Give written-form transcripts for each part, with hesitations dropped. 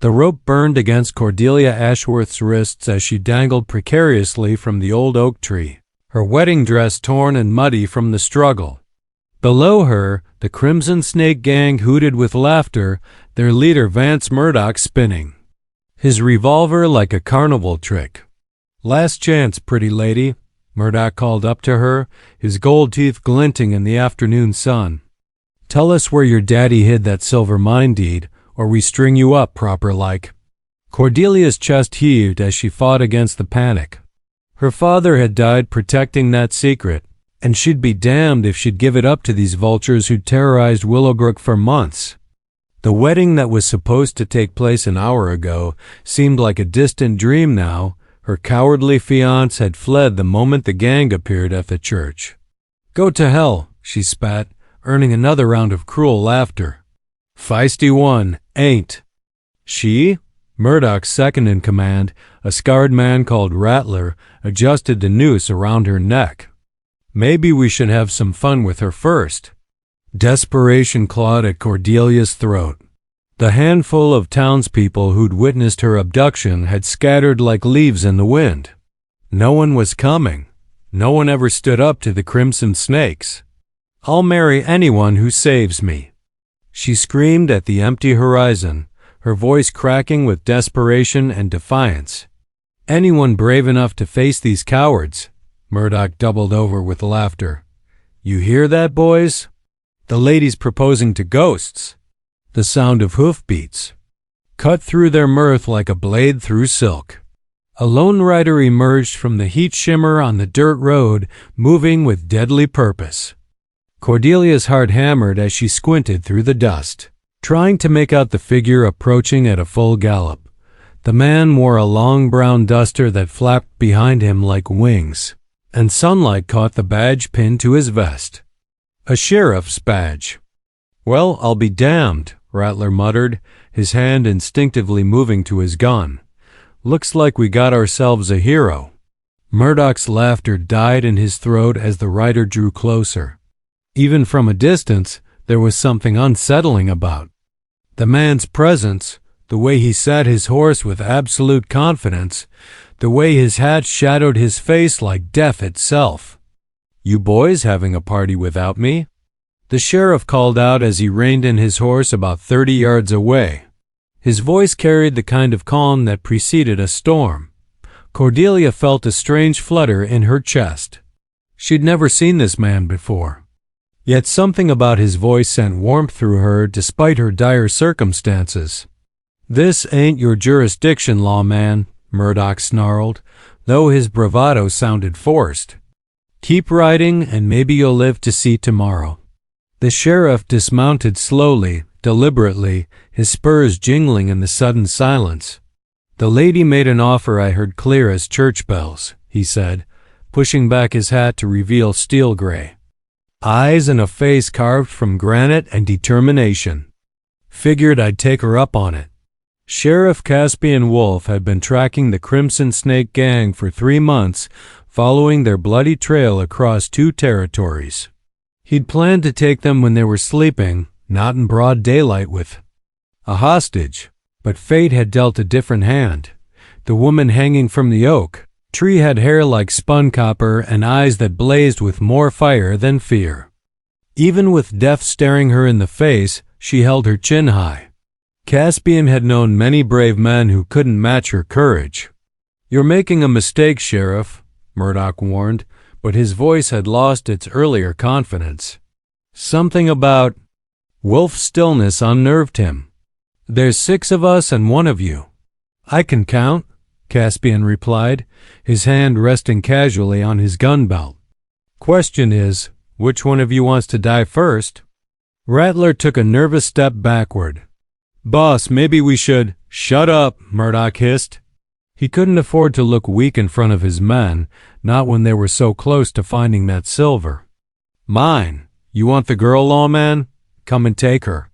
The rope burned against Cordelia Ashworth's wrists as she dangled precariously from the old oak tree, her wedding dress torn and muddy from the struggle. Below her, the Crimson Snake gang hooted with laughter, their leader Vance Murdoch spinning, his revolver like a carnival trick. "Last chance, pretty lady," Murdoch called up to her, his gold teeth glinting in the afternoon sun. "Tell us where your daddy hid that silver mine deed, or we string you up proper-like." Cordelia's chest heaved as she fought against the panic. Her father had died protecting that secret, and she'd be damned if she'd give it up to these vultures who'd terrorized Willowbrook for months. The wedding that was supposed to take place an hour ago seemed like a distant dream now. Her cowardly fiancé had fled the moment the gang appeared at the church. "Go to hell," she spat, earning another round of cruel laughter. "Feisty one, ain't she?" Murdoch's second in command, a scarred man called Rattler, adjusted the noose around her neck. "Maybe we should have some fun with her first." Desperation clawed at Cordelia's throat. The handful of townspeople who'd witnessed her abduction had scattered like leaves in the wind. No one was coming. No one ever stood up to the Crimson Snakes. "I'll marry anyone who saves me," she screamed at the empty horizon, her voice cracking with desperation and defiance. "Anyone brave enough to face these cowards." Murdoch doubled over with laughter. "You hear that, boys? The lady's proposing to ghosts." The sound of hoofbeats cut through their mirth like a blade through silk. A lone rider emerged from the heat shimmer on the dirt road, moving with deadly purpose. Cordelia's heart hammered as she squinted through the dust, trying to make out the figure approaching at a full gallop. The man wore a long brown duster that flapped behind him like wings, and sunlight caught the badge pinned to his vest. A sheriff's badge. "Well, I'll be damned," Rattler muttered, his hand instinctively moving to his gun. "Looks like we got ourselves a hero." Murdoch's laughter died in his throat as the rider drew closer. Even from a distance, there was something unsettling about the man's presence, the way he sat his horse with absolute confidence, the way his hat shadowed his face like death itself. "You boys having a party without me?" the sheriff called out as he reined in his horse about 30 yards away. His voice carried the kind of calm that preceded a storm. Cordelia felt a strange flutter in her chest. She'd never seen this man before. Yet something about his voice sent warmth through her despite her dire circumstances. "This ain't your jurisdiction, lawman," Murdoch snarled, though his bravado sounded forced. "Keep riding and maybe you'll live to see tomorrow." The sheriff dismounted slowly, deliberately, his spurs jingling in the sudden silence. "The lady made an offer I heard clear as church bells," he said, pushing back his hat to reveal steel gray eyes and a face carved from granite and determination. "Figured I'd take her up on it." Sheriff Caspian Wolf had been tracking the Crimson Snake gang for 3 months, following their bloody trail across 2 territories. He'd planned to take them when they were sleeping, not in broad daylight with a hostage, but fate had dealt a different hand. The woman hanging from the oak tree had hair like spun copper and eyes that blazed with more fire than fear. Even with death staring her in the face, she held her chin high. Caspian had known many brave men who couldn't match her courage. "You're making a mistake, Sheriff," Murdoch warned, but his voice had lost its earlier confidence. Something about Wolf's stillness unnerved him. "There's 6 of us and 1 of you." "I can count," Caspian replied, his hand resting casually on his gun belt. "Question is, which one of you wants to die first?" Rattler took a nervous step backward. "Boss, maybe we should—" "Shut up," Murdoch hissed. He couldn't afford to look weak in front of his men, not when they were so close to finding that silver. "Mine. You want the girl, lawman? Come and take her."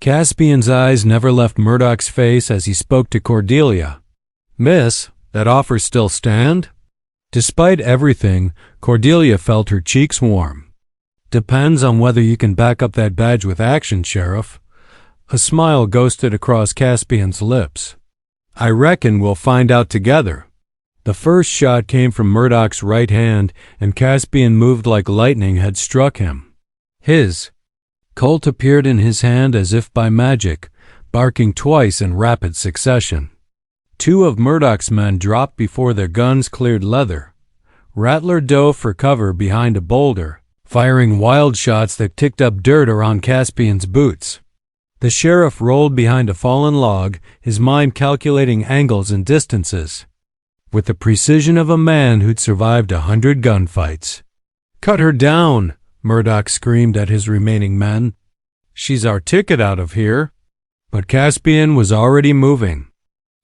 Caspian's eyes never left Murdoch's face as he spoke to Cordelia. "Miss, that offer still stand?" Despite everything, Cordelia felt her cheeks warm. "Depends on whether you can back up that badge with action, Sheriff." A smile ghosted across Caspian's lips. I reckon we'll find out together. The first shot came from Murdoch's right hand, and Caspian moved like lightning had struck him. His Colt appeared in his hand as if by magic, barking twice in rapid succession. Two of Murdoch's men dropped before their guns cleared leather. Rattler dove for cover behind a boulder, firing wild shots that kicked up dirt around Caspian's boots. The sheriff rolled behind a fallen log, his mind calculating angles and distances, with the precision of a man who'd survived 100 gunfights. "Cut her down!" Murdoch screamed at his remaining men. "She's our ticket out of here." But Caspian was already moving.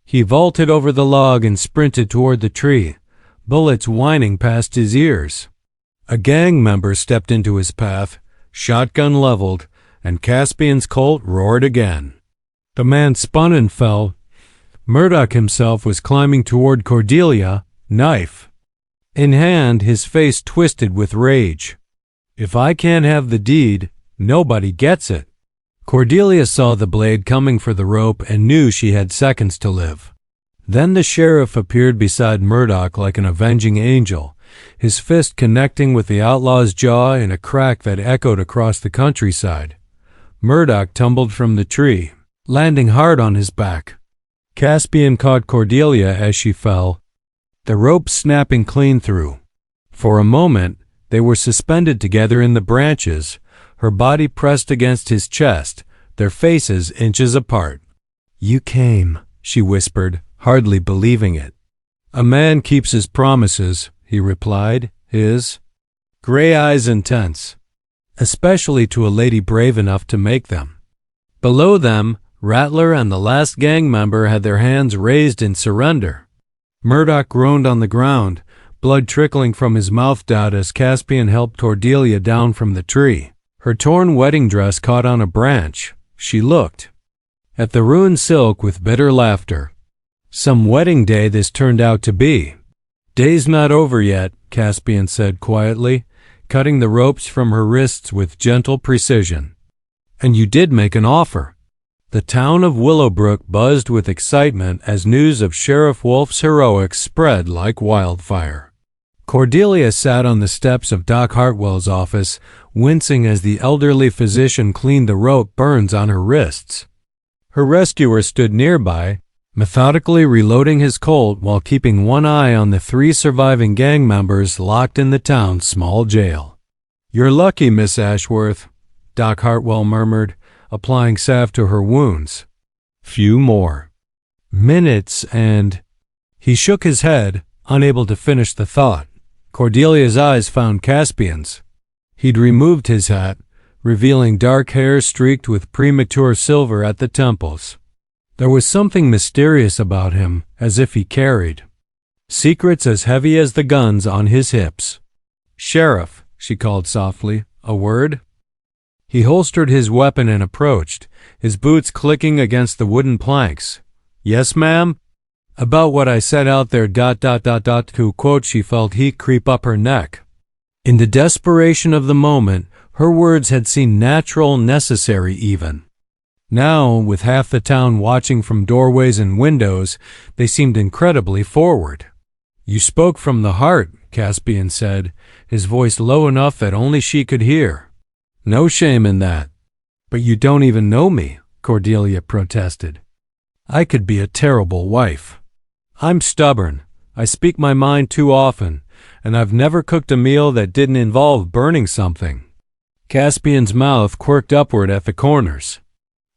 He vaulted over the log and sprinted toward the tree, bullets whining past his ears. A gang member stepped into his path, shotgun leveled, and Caspian's Colt roared again. The man spun and fell. Murdoch himself was climbing toward Cordelia, knife in hand, his face twisted with rage. "If I can't have the deed, nobody gets it." Cordelia saw the blade coming for the rope and knew she had seconds to live. Then the sheriff appeared beside Murdoch like an avenging angel, his fist connecting with the outlaw's jaw in a crack that echoed across the countryside. Murdoch tumbled from the tree, landing hard on his back. Caspian caught Cordelia as she fell, the rope snapping clean through. For a moment, they were suspended together in the branches, her body pressed against his chest, their faces inches apart. "You came," she whispered, hardly believing it. "A man keeps his promises," he replied, his gray eyes intense, especially to a lady brave enough to make them. Below them, Rattler and the last gang member had their hands raised in surrender. Murdoch groaned on the ground, blood trickling from his mouth as Caspian helped Cordelia down from the tree. Her torn wedding dress caught on a branch. She looked at the ruined silk with bitter laughter. Some wedding day this turned out to be. "Day's not over yet," Caspian said quietly, cutting the ropes from her wrists with gentle precision. "And you did make an offer." The town of Willowbrook buzzed with excitement as news of Sheriff Wolf's heroics spread like wildfire. Cordelia sat on the steps of Doc Hartwell's office, wincing as the elderly physician cleaned the rope burns on her wrists. Her rescuer stood nearby, methodically reloading his Colt while keeping one eye on the 3 surviving gang members locked in the town's small jail. "You're lucky, Miss Ashworth," Doc Hartwell murmured, applying salve to her wounds. "Few more minutes and—" He shook his head, unable to finish the thought. Cordelia's eyes found Caspian's. He'd removed his hat, revealing dark hair streaked with premature silver at the temples. There was something mysterious about him, as if he carried secrets as heavy as the guns on his hips. "Sheriff," she called softly, "a word?" He holstered his weapon and approached, his boots clicking against the wooden planks. "Yes, ma'am?" "About what I said out there, ... To quote, she felt heat creep up her neck. In the desperation of the moment, her words had seemed natural, necessary even. Now, with half the town watching from doorways and windows, they seemed incredibly forward. "You spoke from the heart," Caspian said, his voice low enough that only she could hear. "No shame in that." "But you don't even know me," Cordelia protested. "I could be a terrible wife. I'm stubborn. I speak my mind too often, and I've never cooked a meal that didn't involve burning something." Caspian's mouth quirked upward at the corners.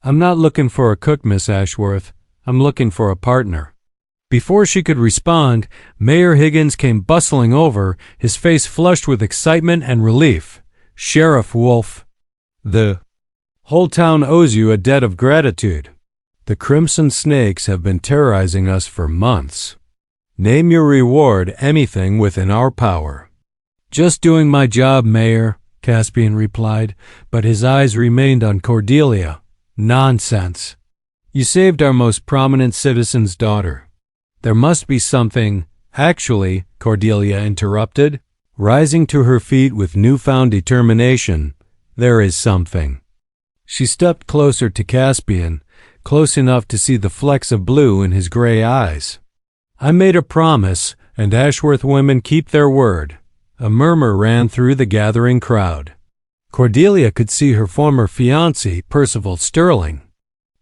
"I'm not looking for a cook, Miss Ashworth. I'm looking for a partner." Before she could respond, Mayor Higgins came bustling over, his face flushed with excitement and relief. "Sheriff Wolf, the whole town owes you a debt of gratitude. The Crimson Snakes have been terrorizing us for months. Name your reward, anything within our power." "Just doing my job, Mayor," Caspian replied, but his eyes remained on Cordelia. "Nonsense. You saved our most prominent citizen's daughter. There must be something—" "Actually," Cordelia interrupted, rising to her feet with newfound determination, "there is something. She stepped closer to Caspian, close enough to see the flecks of blue in his gray eyes. I made a promise, and Ashworth women keep their word. A murmur ran through the gathering crowd. Cordelia could see her former fiancé, Percival Sterling,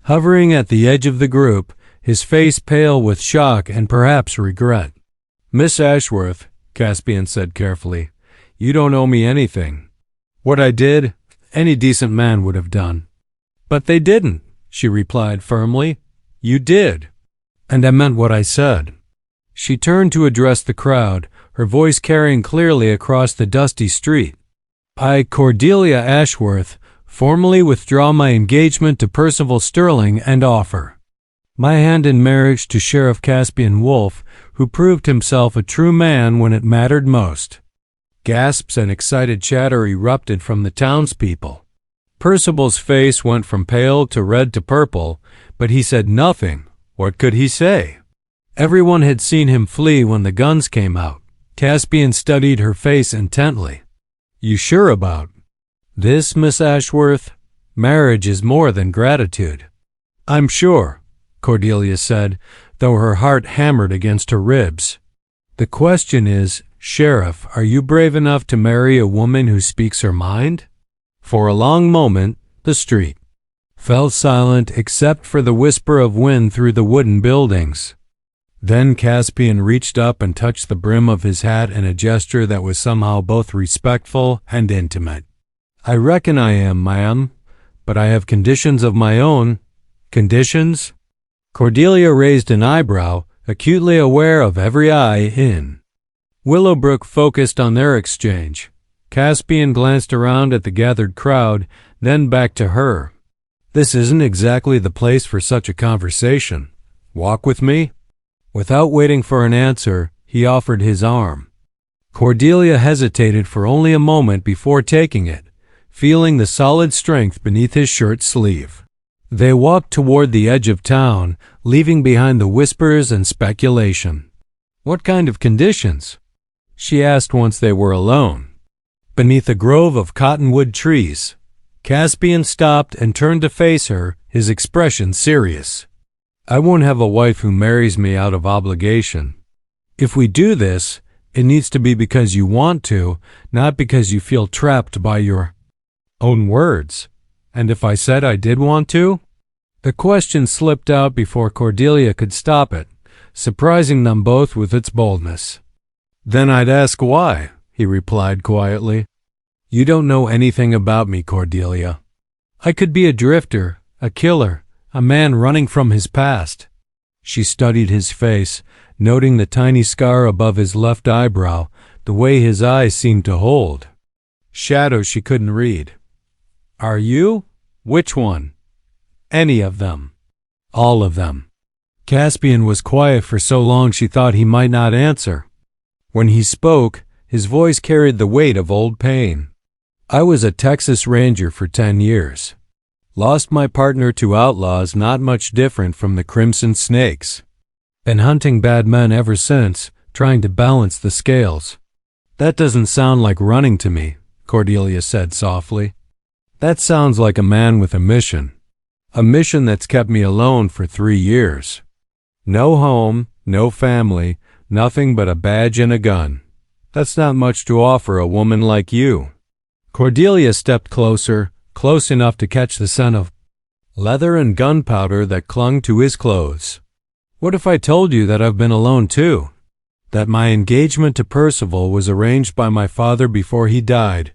hovering at the edge of the group, his face pale with shock and perhaps regret. "Miss Ashworth," Caspian said carefully, "you don't owe me anything. What I did, any decent man would have done." "But they didn't," she replied firmly. "You did. And I meant what I said." She turned to address the crowd, her voice carrying clearly across the dusty street. "I, Cordelia Ashworth, formally withdraw my engagement to Percival Sterling and offer my hand in marriage to Sheriff Caspian Wolfe, who proved himself a true man when it mattered most." Gasps and excited chatter erupted from the townspeople. Percival's face went from pale to red to purple, but he said nothing. What could he say? Everyone had seen him flee when the guns came out. Caspian studied her face intently. "You sure about this, Miss Ashworth? Marriage is more than gratitude." "I'm sure," Cordelia said, though her heart hammered against her ribs. "The question is, Sheriff, are you brave enough to marry a woman who speaks her mind?" For a long moment, the street fell silent except for the whisper of wind through the wooden buildings. Then Caspian reached up and touched the brim of his hat in a gesture that was somehow both respectful and intimate. "I reckon I am, ma'am, but I have conditions of my own." "Conditions?" Cordelia raised an eyebrow, acutely aware of every eye in Willowbrook focused on their exchange. Caspian glanced around at the gathered crowd, then back to her. "This isn't exactly the place for such a conversation. Walk with me?" Without waiting for an answer, he offered his arm. Cordelia hesitated for only a moment before taking it, feeling the solid strength beneath his shirt sleeve. They walked toward the edge of town, leaving behind the whispers and speculation. "What kind of conditions?" she asked once they were alone. Beneath a grove of cottonwood trees, Caspian stopped and turned to face her, his expression serious. "I won't have a wife who marries me out of obligation. If we do this, it needs to be because you want to, not because you feel trapped by your own words. And if I said I did want to?" The question slipped out before Cordelia could stop it, surprising them both with its boldness. "Then I'd ask why," he replied quietly. "You don't know anything about me, Cordelia. I could be a drifter, a killer, a man running from his past." She studied his face, noting the tiny scar above his left eyebrow, the way his eyes seemed to hold shadows she couldn't read. "Are you? Which one?" "Any of them." "All of them." Caspian was quiet for so long she thought he might not answer. When he spoke, his voice carried the weight of old pain. "I was a Texas Ranger for 10 years. Lost my partner to outlaws not much different from the Crimson Snakes. Been hunting bad men ever since, trying to balance the scales." "That doesn't sound like running to me," Cordelia said softly. "That sounds like a man with a mission. A mission that's kept me alone for 3 years. No home, no family, nothing but a badge and a gun. That's not much to offer a woman like you." Cordelia stepped closer, close enough to catch the scent of leather and gunpowder that clung to his clothes. "What if I told you that I've been alone too? That my engagement to Percival was arranged by my father before he died,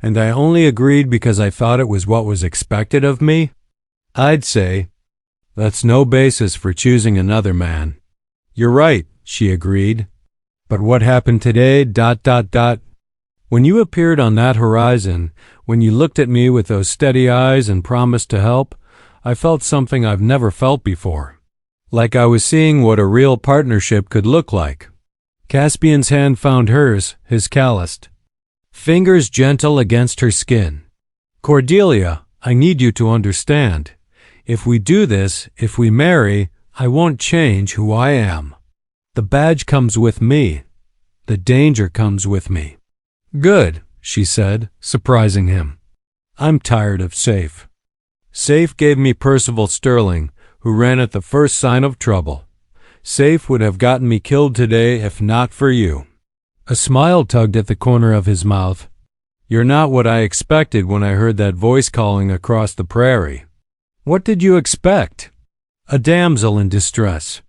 and I only agreed because I thought it was what was expected of me? I'd say, that's no basis for choosing another man." "You're right," she agreed. "But what happened today, ... When you appeared on that horizon, when you looked at me with those steady eyes and promised to help, I felt something I've never felt before. Like I was seeing what a real partnership could look like." Caspian's hand found hers, his calloused fingers gentle against her skin. "Cordelia, I need you to understand. If we do this, if we marry, I won't change who I am. The badge comes with me. The danger comes with me." "Good," she said, surprising him. "I'm tired of safe." Safe gave me Percival Sterling, who ran at the first sign of trouble. Safe would have gotten me killed today if not for you." A smile tugged at the corner of his mouth. "You're not what I expected when I heard that voice calling across the prairie." "What did you expect?" "A damsel in distress.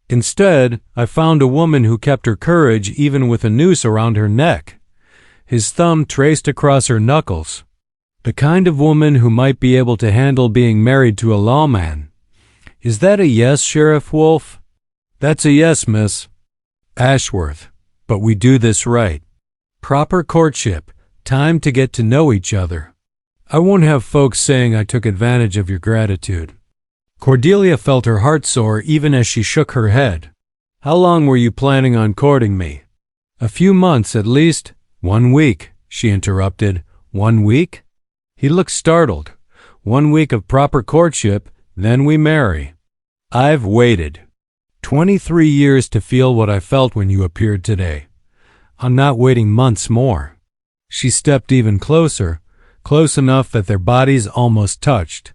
Instead, I found a woman who kept her courage even with a noose around her neck." His thumb traced across her knuckles. "The kind of woman who might be able to handle being married to a lawman. Is that a yes, Sheriff Wolf?" "That's a yes, miss." "Ashworth, but we do this right. Proper courtship, time to get to know each other. I won't have folks saying I took advantage of your gratitude." Cordelia felt her heart soar even as she shook her head. "How long were you planning on courting me?" "A few months at least." "1 week," she interrupted. "1 week?" He looked startled. "1 week of proper courtship, then we marry." "I've waited 23 years to feel what I felt when you appeared today. I'm not waiting months more." She stepped even closer, close enough that their bodies almost touched.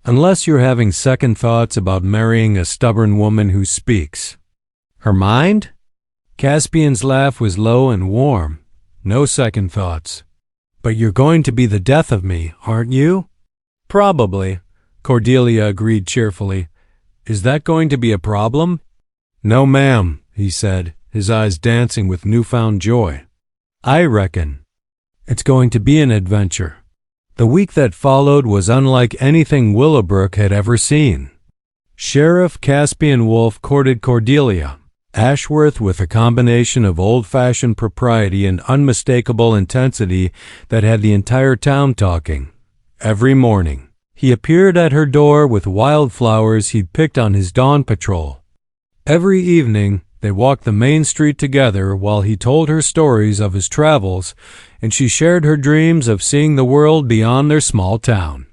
"Unless you're having second thoughts about marrying a stubborn woman who speaks her mind?" Caspian's laugh was low and warm. "No second thoughts. But you're going to be the death of me, aren't you?" "Probably," Cordelia agreed cheerfully. "Is that going to be a problem?" "No, ma'am," he said, his eyes dancing with newfound joy. "I reckon it's going to be an adventure." The week that followed was unlike anything Willowbrook had ever seen. Sheriff Caspian Wolf courted Cordelia. Ashworth, with a combination of old-fashioned propriety and unmistakable intensity that had the entire town talking. Every morning, he appeared at her door with wildflowers he'd picked on his dawn patrol. Every evening, they walked the main street together while he told her stories of his travels, and she shared her dreams of seeing the world beyond their small town.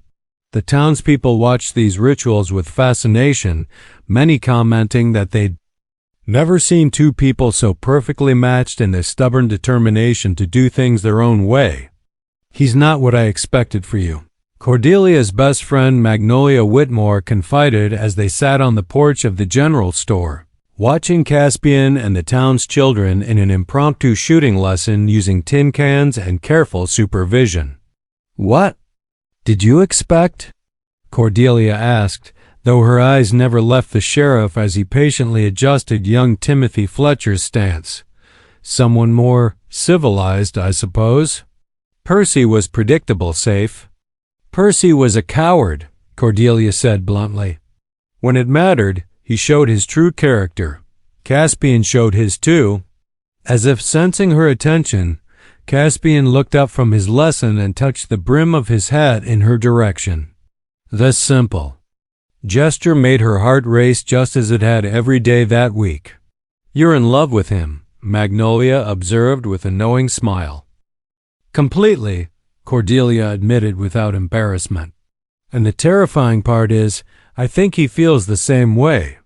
The townspeople watched these rituals with fascination, many commenting that they'd never seen two people so perfectly matched in their stubborn determination to do things their own way. "He's not what I expected for you," Cordelia's best friend Magnolia Whitmore confided as they sat on the porch of the general store, watching Caspian and the town's children in an impromptu shooting lesson using tin cans and careful supervision. "What did you expect?" Cordelia asked, though her eyes never left the sheriff as he patiently adjusted young Timothy Fletcher's stance. "Someone more civilized, I suppose." "Percy was predictable, Safe." "Percy was a coward," Cordelia said bluntly. "When it mattered, he showed his true character. Caspian showed his too." As if sensing her attention, Caspian looked up from his lesson and touched the brim of his hat in her direction. The simple gesture made her heart race just as it had every day that week. "You're in love with him," Magnolia observed with a knowing smile. "Completely," Cordelia admitted without embarrassment. "And the terrifying part is, I think he feels the same way."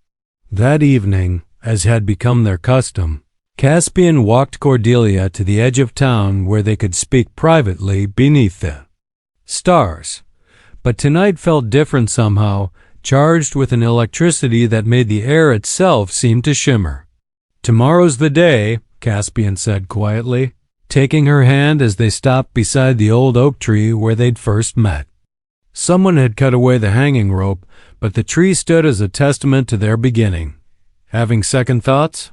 That evening, as had become their custom, Caspian walked Cordelia to the edge of town where they could speak privately beneath the stars. But tonight felt different somehow, charged with an electricity that made the air itself seem to shimmer. "Tomorrow's the day," Caspian said quietly, taking her hand as they stopped beside the old oak tree where they'd first met. Someone had cut away the hanging rope, but the tree stood as a testament to their beginning. "Having second thoughts?"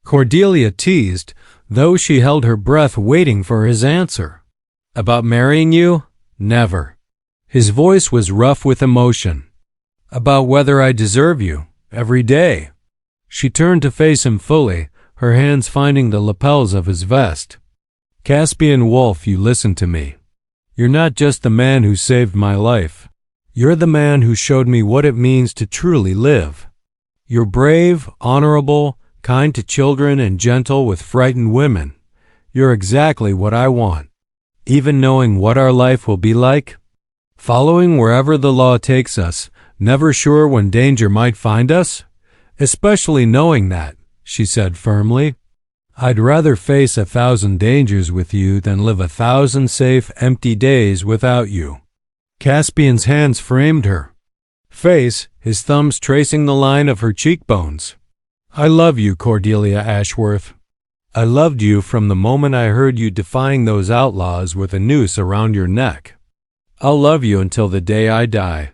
Cordelia teased, though she held her breath waiting for his answer. "About marrying you? Never." His voice was rough with emotion. "About whether I deserve you, every day." She turned to face him fully, her hands finding the lapels of his vest. "Caspian Wolf, you listen to me. You're not just the man who saved my life. You're the man who showed me what it means to truly live. You're brave, honorable, kind to children, and gentle with frightened women. You're exactly what I want. Even knowing what our life will be like, following wherever the law takes us, never sure when danger might find us, especially knowing that," she said firmly. "I'd rather face 1,000 dangers with you than live 1,000 safe, empty days without you." Caspian's hands framed her face, his thumbs tracing the line of her cheekbones. I love you, Cordelia Ashworth. I loved you from the moment I heard you defying those outlaws with a noose around your neck. I'll love you until the day I die.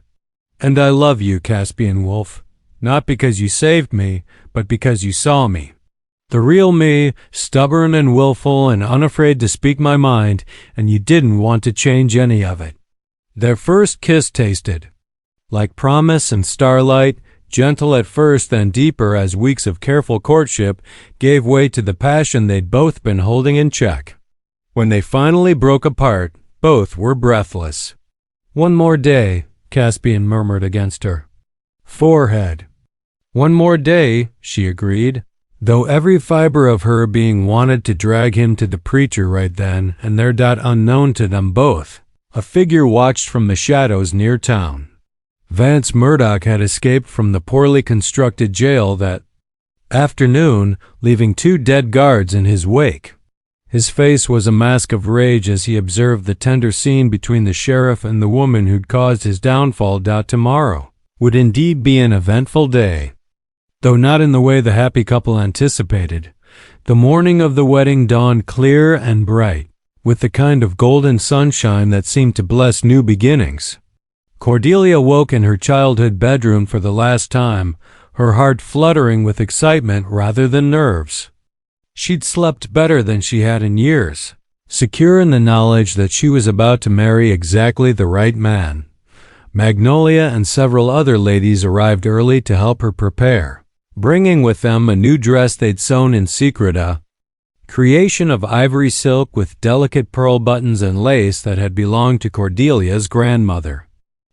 And I love you, Caspian Wolf, not because you saved me, but because you saw me. The real me, stubborn and willful and unafraid to speak my mind, and you didn't want to change any of it. Their first kiss tasted like promise and starlight, gentle at first, then deeper as weeks of careful courtship gave way to the passion they'd both been holding in check. When they finally broke apart, both were breathless. One more day, Caspian murmured against her forehead. One more day, she agreed, though every fiber of her being wanted to drag him to the preacher right then and there. Unknown to them both, a figure watched from the shadows near town. Vance Murdoch had escaped from the poorly constructed jail that afternoon, leaving 2 dead guards in his wake. His face was a mask of rage as he observed the tender scene between the sheriff and the woman who'd caused his downfall. Tomorrow would indeed be an eventful day, though not in the way the happy couple anticipated. The morning of the wedding dawned clear and bright, with the kind of golden sunshine that seemed to bless new beginnings. Cordelia woke in her childhood bedroom for the last time, her heart fluttering with excitement rather than nerves. She'd slept better than she had in years, secure in the knowledge that she was about to marry exactly the right man. Magnolia and several other ladies arrived early to help her prepare, bringing with them a new dress they'd sewn in secret, a creation of ivory silk with delicate pearl buttons and lace that had belonged to Cordelia's grandmother.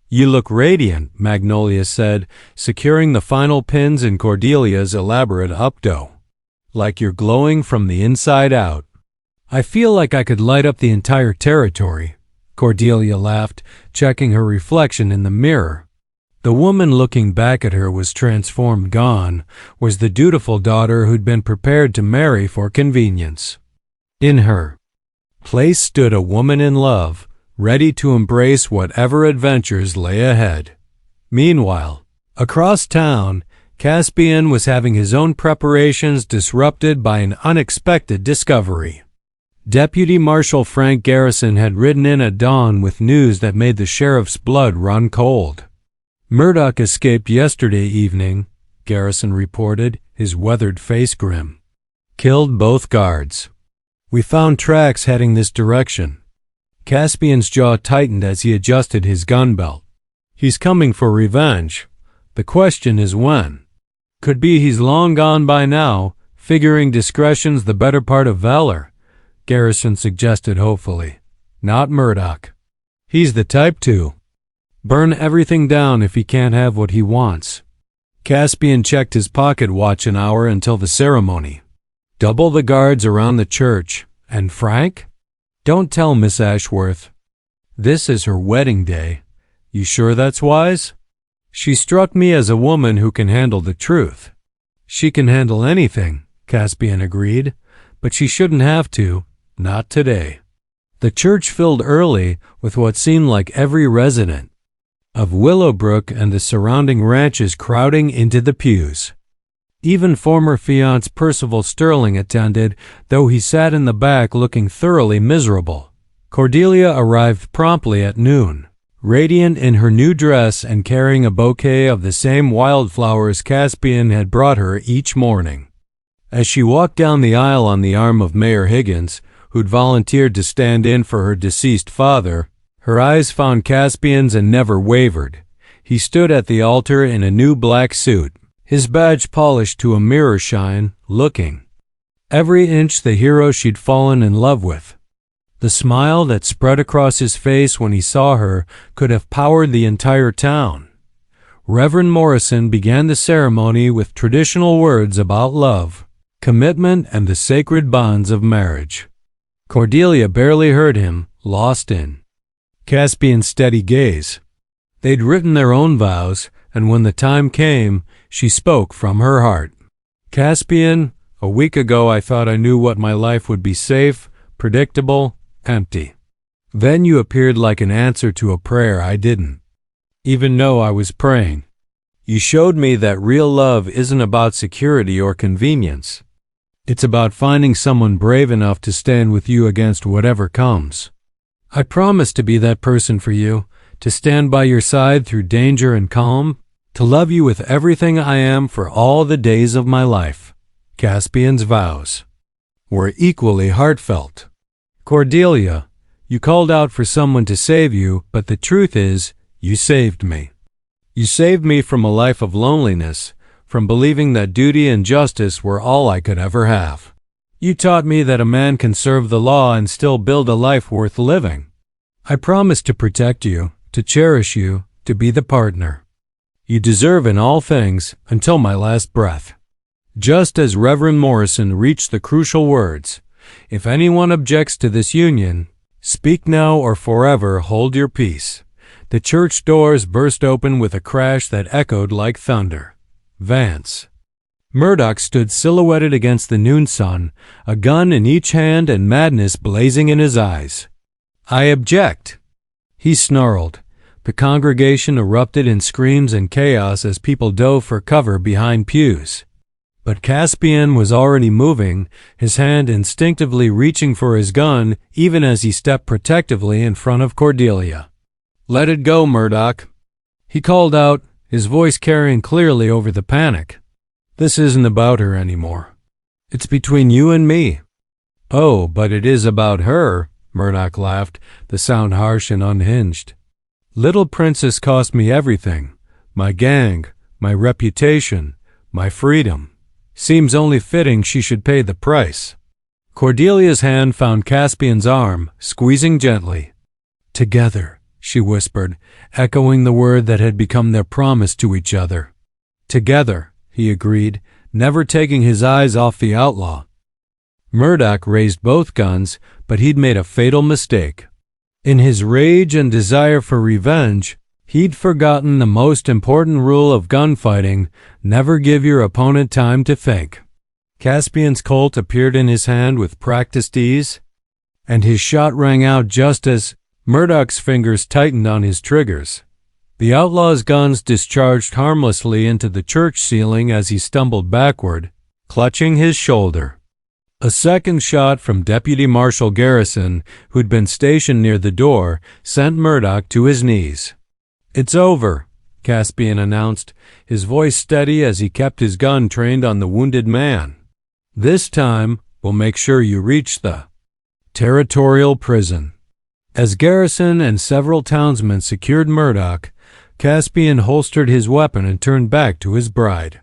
You look radiant, Magnolia said, securing the final pins in Cordelia's elaborate updo. Like you're glowing from the inside out. I feel like I could light up the entire territory, Cordelia laughed, checking her reflection in the mirror. The woman looking back at her was transformed. Gone was the dutiful daughter who'd been prepared to marry for convenience. In her place stood a woman in love, ready to embrace whatever adventures lay ahead. Meanwhile, across town, Caspian was having his own preparations disrupted by an unexpected discovery. Deputy Marshal Frank Garrison had ridden in at dawn with news that made the sheriff's blood run cold. Murdoch escaped yesterday evening, Garrison reported, his weathered face grim. Killed both guards. We found tracks heading this direction. Caspian's jaw tightened as he adjusted his gun belt. He's coming for revenge. The question is when. Could be he's long gone by now, figuring discretion's the better part of valor, Garrison suggested hopefully. Not Murdoch. He's the type to burn everything down if he can't have what he wants. Caspian checked his pocket watch an hour until the ceremony. Double the guards around the church. And Frank? Don't tell Miss Ashworth. This is her wedding day. You sure that's wise? She struck me as a woman who can handle the truth. She can handle anything, Caspian agreed, but she shouldn't have to, not today. The church filled early with what seemed like every resident of Willowbrook and the surrounding ranches crowding into the pews. Even former fiancé Percival Sterling attended, though he sat in the back looking thoroughly miserable. Cordelia arrived promptly at noon, radiant in her new dress and carrying a bouquet of the same wildflowers Caspian had brought her each morning. As she walked down the aisle on the arm of Mayor Higgins, who'd volunteered to stand in for her deceased father, her eyes found Caspian's and never wavered. He stood at the altar in a new black suit, his badge polished to a mirror shine, looking every inch the hero she'd fallen in love with. The smile that spread across his face when he saw her could have powered the entire town. Reverend Morrison began the ceremony with traditional words about love, commitment, and the sacred bonds of marriage. Cordelia barely heard him, lost in Caspian's steady gaze. They'd written their own vows, and when the time came, she spoke from her heart. Caspian, a week ago I thought I knew what my life would be: safe, predictable, empty. Then you appeared like an answer to a prayer I didn't even know I was praying. You showed me that real love isn't about security or convenience. It's about finding someone brave enough to stand with you against whatever comes. I promise to be that person for you, to stand by your side through danger and calm, to love you with everything I am for all the days of my life. Caspian's vows were equally heartfelt. Cordelia, you called out for someone to save you, but the truth is, you saved me. You saved me from a life of loneliness, from believing that duty and justice were all I could ever have. You taught me that a man can serve the law and still build a life worth living. I promise to protect you, to cherish you, to be the partner you deserve in all things until my last breath. Just as Reverend Morrison reached the crucial words, "If anyone objects to this union, speak now or forever hold your peace," the church doors burst open with a crash that echoed like thunder. Vance Murdoch stood silhouetted against the noon sun, a gun in each hand and madness blazing in his eyes. "I object," he snarled. The congregation erupted in screams and chaos as people dove for cover behind pews. But Caspian was already moving, his hand instinctively reaching for his gun even as he stepped protectively in front of Cordelia. "Let it go, Murdoch," he called out, his voice carrying clearly over the panic. "This isn't about her anymore. It's between you and me." "Oh, but it is about her," Murdoch laughed, the sound harsh and unhinged. "Little Princess cost me everything. My gang, my reputation, my freedom. Seems only fitting she should pay the price." Cordelia's hand found Caspian's arm, squeezing gently. "Together," she whispered, echoing the word that had become their promise to each other. "Together," he agreed, never taking his eyes off the outlaw. Murdoch raised both guns, but he'd made a fatal mistake. In his rage and desire for revenge, he'd forgotten the most important rule of gunfighting: never give your opponent time to think. Caspian's Colt appeared in his hand with practiced ease, and his shot rang out just as Murdoch's fingers tightened on his triggers. The outlaw's guns discharged harmlessly into the church ceiling as he stumbled backward, clutching his shoulder. A second shot from Deputy Marshal Garrison, who'd been stationed near the door, sent Murdoch to his knees. "It's over," Caspian announced, his voice steady as he kept his gun trained on the wounded man. "This time, we'll make sure you reach the territorial prison." As Garrison and several townsmen secured Murdoch, Caspian holstered his weapon and turned back to his bride.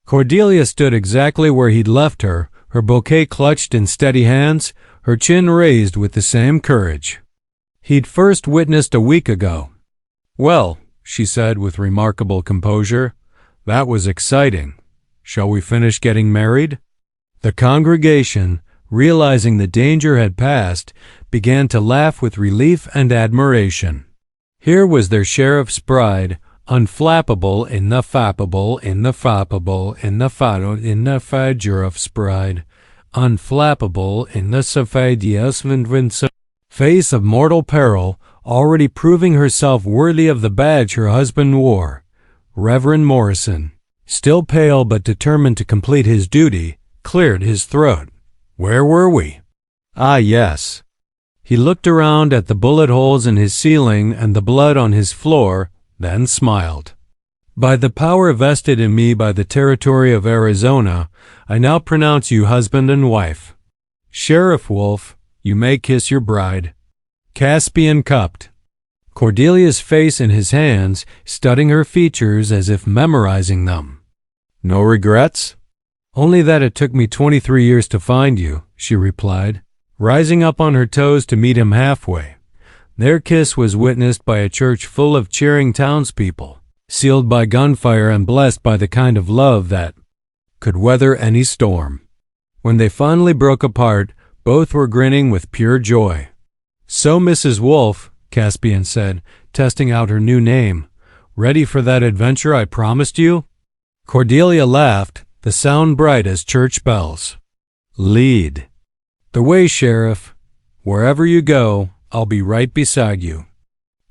Cordelia stood exactly where he'd left her, her bouquet clutched in steady hands, her chin raised with the same courage he'd first witnessed a week ago. "Well," she said with remarkable composure, "that was exciting. Shall we finish getting married?" The congregation, realizing the danger had passed, began to laugh with relief and admiration. Here was their sheriff's bride, unflappable, ineffappable, ineffable, ineffado, ineffad sheriff's bride, unflappable, ineffadious, face of mortal peril, already proving herself worthy of the badge her husband wore. Reverend Morrison, still pale but determined to complete his duty, cleared his throat. "Where were we?" "Ah, yes." He looked around at the bullet holes in his ceiling and the blood on his floor, then smiled. "By the power vested in me by the territory of Arizona, I now pronounce you husband and wife. Sheriff Wolf, you may kiss your bride." Caspian cupped Cordelia's face in his hands, studying her features as if memorizing them. "No regrets?" "Only that it took me 23 years to find you," she replied, rising up on her toes to meet him halfway. Their kiss was witnessed by a church full of cheering townspeople, sealed by gunfire and blessed by the kind of love that could weather any storm. When they finally broke apart, both were grinning with pure joy. "So, Mrs. Wolf," Caspian said, testing out her new name, "ready for that adventure I promised you?" Cordelia laughed, the sound bright as church bells. "Lead the way, Sheriff. Wherever you go, I'll be right beside you."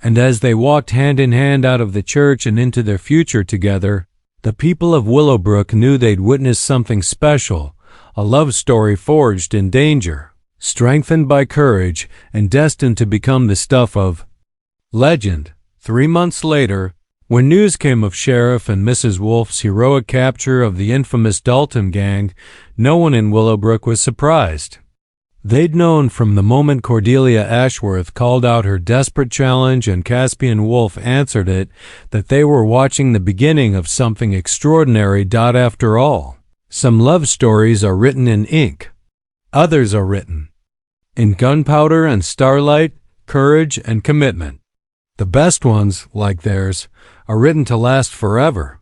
And as they walked hand in hand out of the church and into their future together, the people of Willowbrook knew they'd witnessed something special, a love story forged in danger, strengthened by courage, and destined to become the stuff of legend. 3 months later, when news came of Sheriff and Mrs. Wolf's heroic capture of the infamous Dalton gang, no one in Willowbrook was surprised. They'd known from the moment Cordelia Ashworth called out her desperate challenge and Caspian Wolf answered it that they were watching the beginning of something extraordinary. After all, some love stories are written in ink. Others are written in gunpowder and starlight, courage and commitment. The best ones, like theirs, are written to last forever.